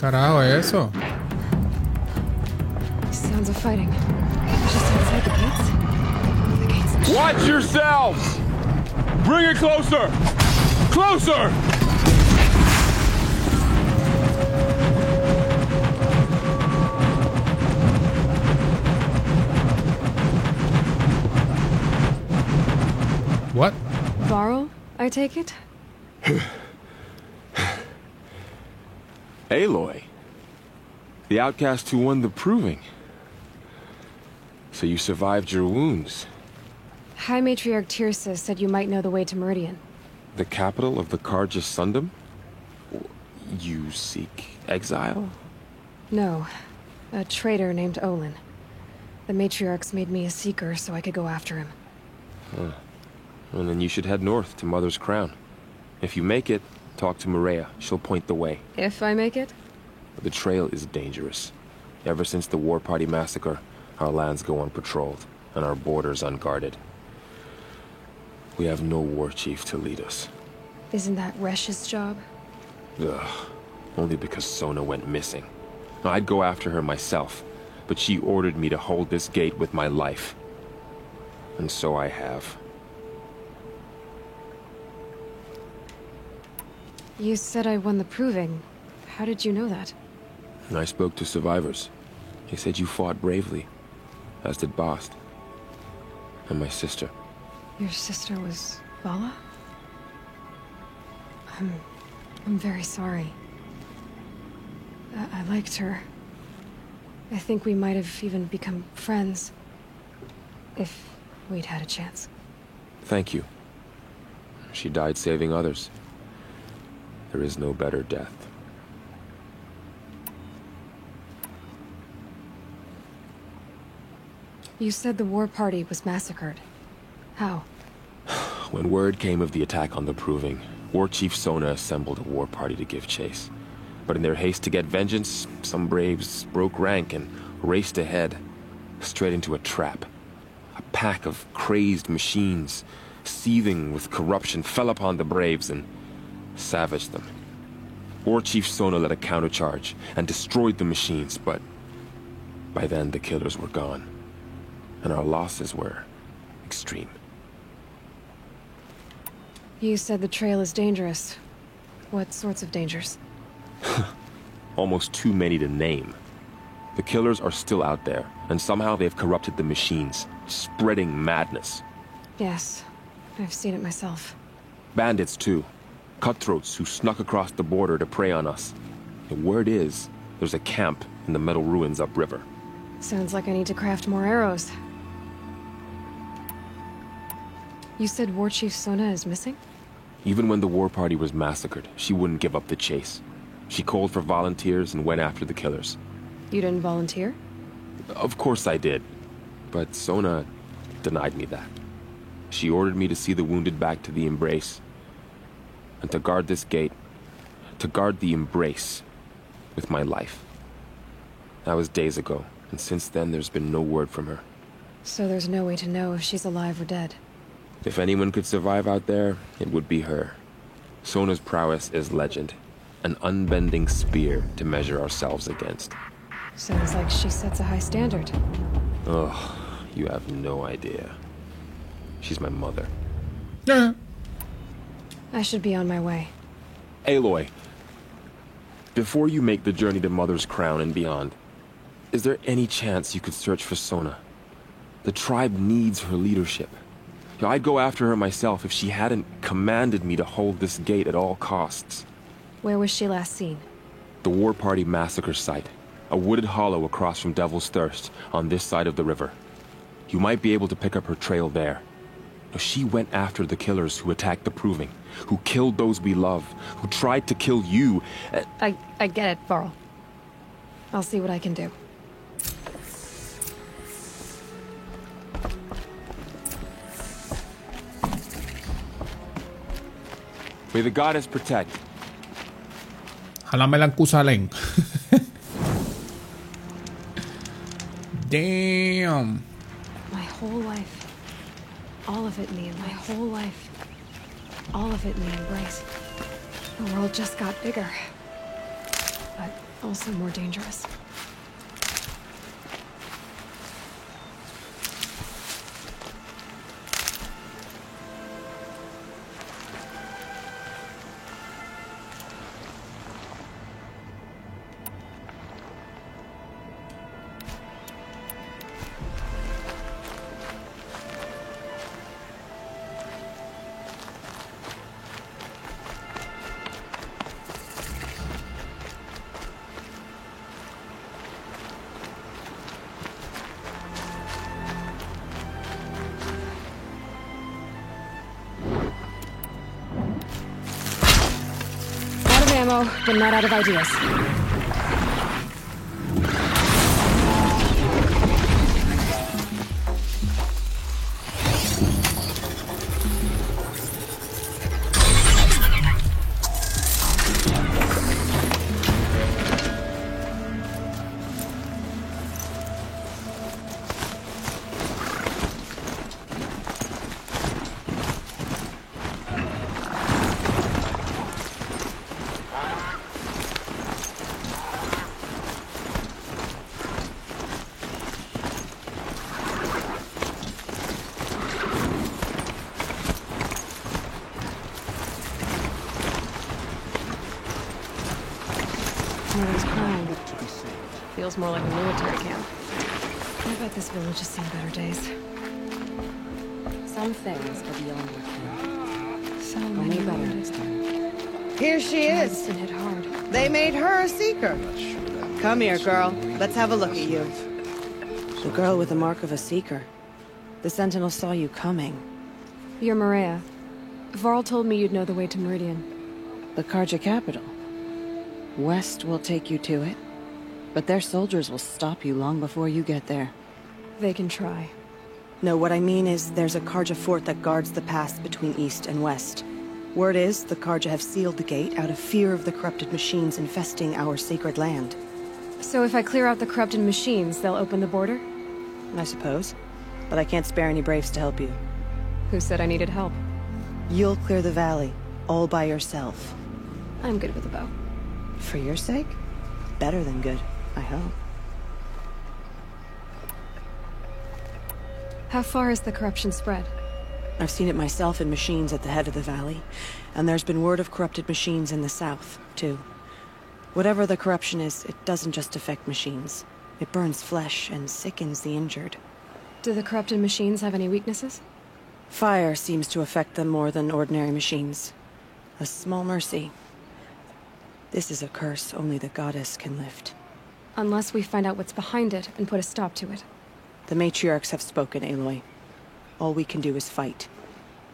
Carajo, eso. Sounds of fighting. Just outside the gates. The gates. Watch yourselves! Bring it closer! Closer! What? Varl, I take it? Aloy. The outcast who won the proving. So you survived your wounds. High Matriarch Tirsa said you might know the way to Meridian. The capital of the Carja Sundom? You seek exile? No. A traitor named Olin. The Matriarchs made me a seeker so I could go after him. Huh. Well, then you should head north to Mother's Crown. If you make it, talk to Maria. She'll point the way. If I make it? The trail is dangerous. Ever since the War Party massacre, our lands go unpatrolled, and our borders unguarded. We have no war chief to lead us. Isn't that Resh's job? Ugh. Only because Sona went missing. I'd go after her myself, but she ordered me to hold this gate with my life. And so I have. You said I won the proving. How did you know that? I spoke to survivors. They said you fought bravely, as did Bast. And my sister. Your sister was Vala? I'm very sorry. I liked her. I think we might have even become friends. If we'd had a chance. Thank you. She died saving others. There is no better death. You said the war party was massacred. How? When word came of the attack on the Proving, War Chief Sona assembled a war party to give chase. But in their haste to get vengeance, some braves broke rank and raced ahead, straight into a trap. A pack of crazed machines, seething with corruption, fell upon the braves and savaged them. War Chief Sona led a countercharge and destroyed the machines, but by then the killers were gone, and our losses were extreme. You said the trail is dangerous. What sorts of dangers? Almost too many to name. The killers are still out there, and somehow they've corrupted the machines, spreading madness. Yes, I've seen it myself. Bandits, too. Cutthroats who snuck across the border to prey on us. The word is, there's a camp in the metal ruins upriver. Sounds like I need to craft more arrows. You said War Chief Sona is missing? Even when the war party was massacred, she wouldn't give up the chase. She called for volunteers and went after the killers. You didn't volunteer? Of course I did. But Sona denied me that. She ordered me to see the wounded back to the Embrace. And to guard this gate. To guard the Embrace. With my life. That was days ago, and since then there's been no word from her. So there's no way to know if she's alive or dead. If anyone could survive out there, it would be her. Sona's prowess is legend. An unbending spear to measure ourselves against. Sounds like she sets a high standard. Ugh, you have no idea. She's my mother. Yeah. I should be on my way. Aloy, before you make the journey to Mother's Crown and beyond, is there any chance you could search for Sona? The tribe needs her leadership. I'd go after her myself if she hadn't commanded me to hold this gate at all costs. Where was she last seen? The War Party massacre site. A wooded hollow across from Devil's Thirst, on this side of the river. You might be able to pick up her trail there. She went after the killers who attacked the Proving, who killed those we love, who tried to kill you. I get it, Varl. I'll see what I can do. May the goddess protect. Jalame lang kusaling. Damn. My whole life. All of it in my whole life. All of it in the Embrace. The world just got bigger. But Also more dangerous. Ammo, but not out of ideas. Mother's Crown. Feels more like a military camp. I bet this village has seen better days. Some things are beyond your ken. So Only many better wounded. next time. Here she is. Been hit hard. They made her a seeker. Come here, girl. Let's have a look at you. The girl with the mark of a seeker. The Sentinel saw you coming. You're Maria. Varl told me you'd know the way to Meridian. The Carja capital. West will take you to it, but their soldiers will stop you long before you get there. They can try. No, what I mean is there's a Carja fort that guards the pass between east and west. Word is the Carja have sealed the gate out of fear of the corrupted machines infesting our sacred land. So if I clear out the corrupted machines, they'll open the border? I suppose. But I can't spare any braves to help you. Who said I needed help? You'll clear the valley, all by yourself. I'm good with a bow. For your sake? Better than good, I hope. How far has the corruption spread? I've seen it myself in machines at the head of the valley, and there's been word of corrupted machines in the south, too. Whatever the corruption is, it doesn't just affect machines. It burns flesh and sickens the injured. Do the corrupted machines have any weaknesses? Fire seems to affect them more than ordinary machines. A small mercy. This is a curse only the goddess can lift. Unless we find out what's behind it and put a stop to it. The matriarchs have spoken, Aloy. All we can do is fight,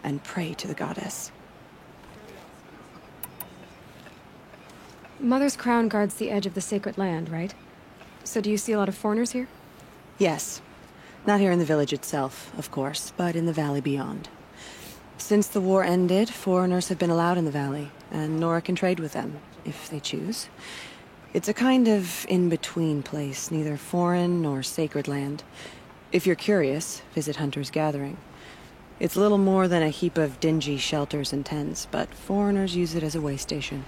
and pray to the goddess. Mother's Crown guards the edge of the sacred land, right? So do you see a lot of foreigners here? Yes. Not here in the village itself, of course, but in the valley beyond. Since the war ended, foreigners have been allowed in the valley, and Nora can trade with them, if they choose. It's a kind of in-between place, neither foreign nor sacred land. If you're curious, visit Hunter's Gathering. It's little more than a heap of dingy shelters and tents, but foreigners use it as a way station.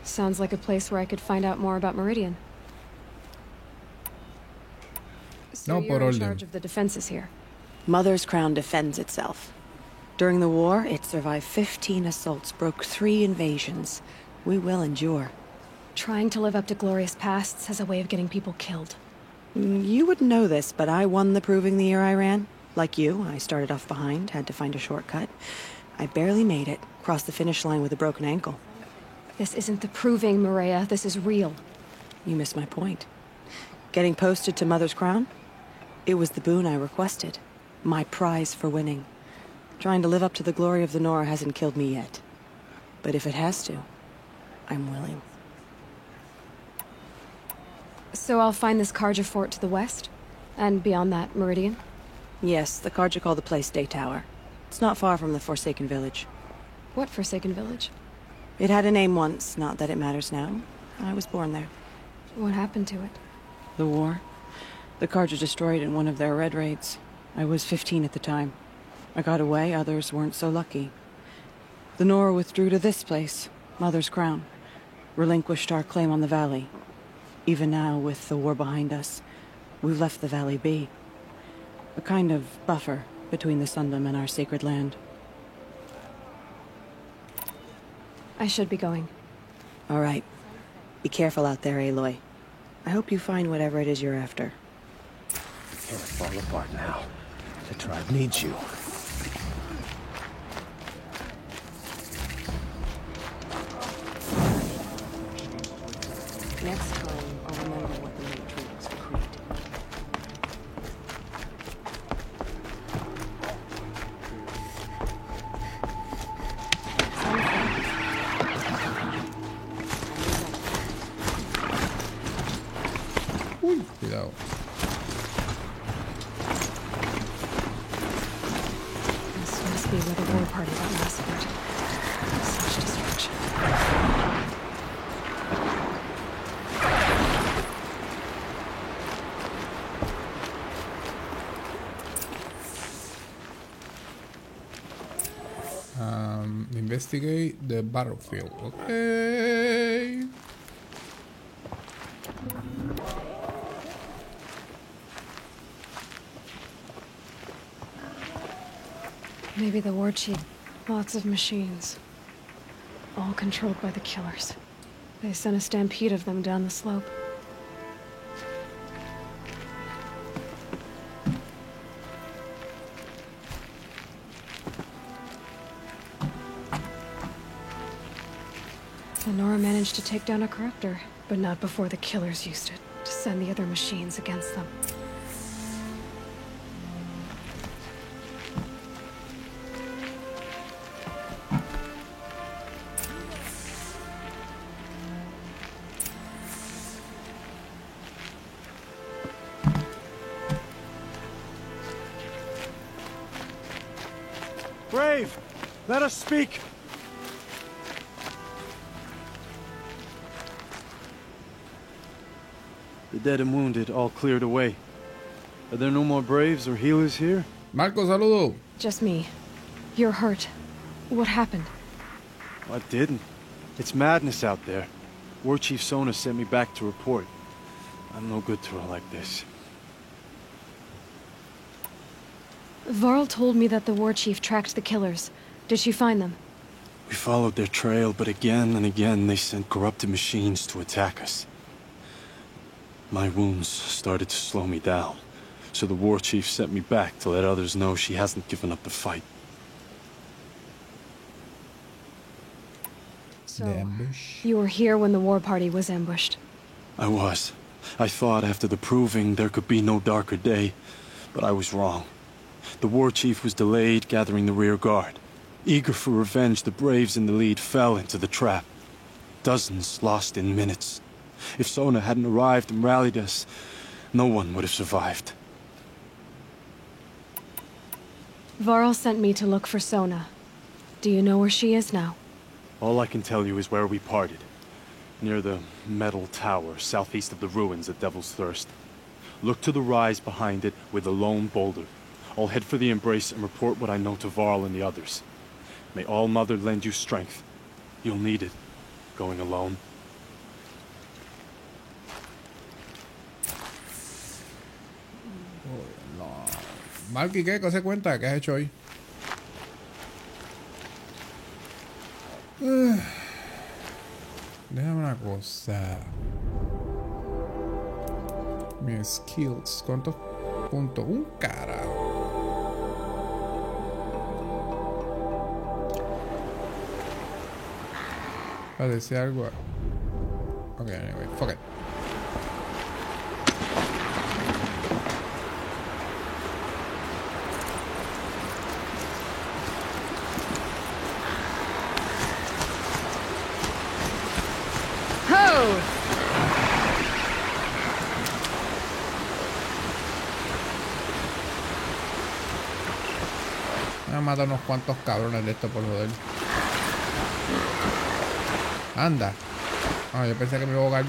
Sounds like a place where I could find out more about Meridian. So No, you're por in orden. charge of the defenses here. Mother's Crown defends itself. During the war, it survived 15 assaults, broke 3 invasions. We will endure. Trying to live up to glorious pasts has a way of getting people killed. You wouldn't know this, but I won the proving the year I ran. Like you, I started off behind, had to find a shortcut. I barely made it, crossed the finish line with a broken ankle. This isn't the proving, Maria. This is real. You missed my point. Getting posted to Mother's Crown? It was the boon I requested. My prize for winning. Trying to live up to the glory of the Nora hasn't killed me yet. But if it has to, I'm willing. So I'll find this Carja fort to the west? And beyond that, Meridian? Yes, the Carja call the place Day Tower. It's not far from the Forsaken Village. What Forsaken Village? It had a name once, not that it matters now. I was born there. What happened to it? The war. The Carja destroyed it in one of their red raids. I was 15 at the time. I got away, others weren't so lucky. The Nora withdrew to this place, Mother's Crown. Relinquished our claim on the valley. Even now, with the war behind us, we've left the valley be. A kind of buffer between the Sundom and our sacred land. I should be going. All right. Be careful out there, Aloy. I hope you find whatever it is you're after. Can't fall apart now. The tribe needs you. Next time, I'll remember what the Matrix creed. Uy, cuidado. This must be where the war party got massacred. Such destruction. Investigate the battlefield. Okay. Maybe the war chief. Lots of machines. All controlled by the killers. They sent a stampede of them down the slope. Lenora managed to take down a corruptor, but not before the killers used it to send the other machines against them. Brave! Let us speak! The dead and wounded all cleared away. Are there no more Braves or healers here? Marco, saludo. Just me. You're hurt. What happened? I didn't. It's madness out there. War Chief Sona sent me back to report. I'm no good to her like this. Varl told me that the war chief tracked the killers. Did she find them? We followed their trail, but again and again they sent corrupted machines to attack us. My wounds started to slow me down, so the war chief sent me back to let others know she hasn't given up the fight. So, The ambush. you were here when the war party was ambushed. I was. I thought after the proving there could be no darker day, but I was wrong. The war chief was delayed gathering the rear guard. Eager for revenge, the Braves in the lead fell into the trap. Dozens lost in minutes. If Sona hadn't arrived and rallied us, no one would have survived. Varl sent me to look for Sona. Do you know where she is now? All I can tell you is where we parted. Near the metal tower, southeast of the ruins at Devil's Thirst. Look to the rise behind it with a lone boulder. I'll head for the embrace and report what I know to Varl and the others. May All Mother lend you strength. You'll need it, going alone. Malky, ¿qué se cuenta? ¿Qué has hecho hoy? Déjame una cosa. Mis skills. ¿Cuántos puntos? Un carajo. Para decir algo. Ok, anyway, fuck it. Me han matado unos cuantos cabrones de esto por joder. Anda. Ah, yo pensé que me iba a ahogar.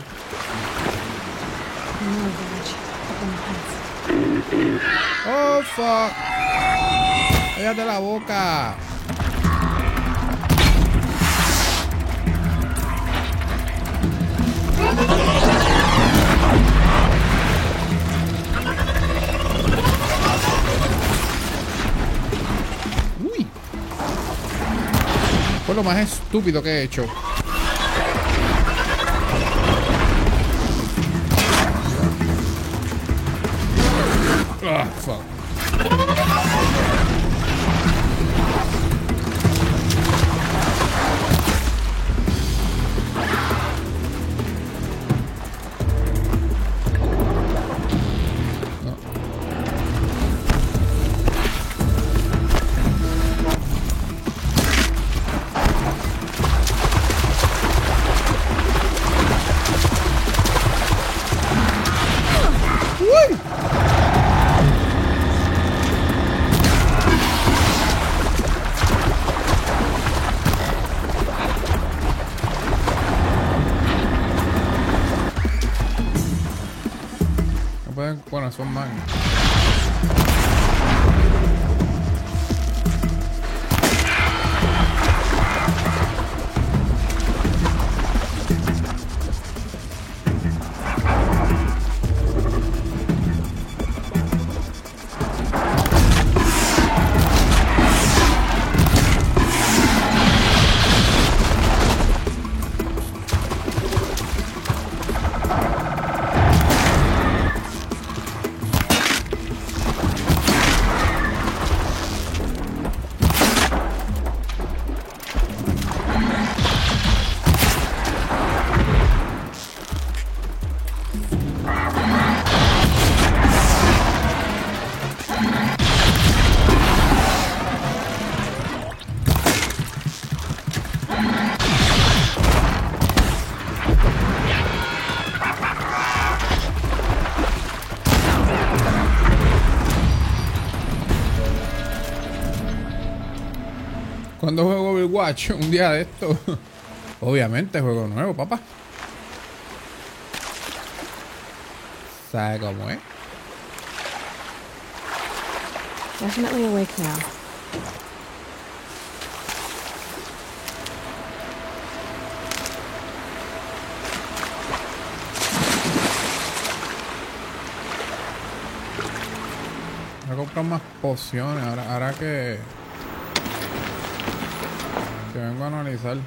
Oh, fuck. Cállate la boca. Fue lo más estúpido que he hecho. Ah, fuck. Bueno, son más. Cuando juego Overwatch, un día de esto, obviamente juego nuevo, papá. ¿Sabe cómo es? Definitely awake now. Voy a comprar más pociones ahora que vengo a analizar.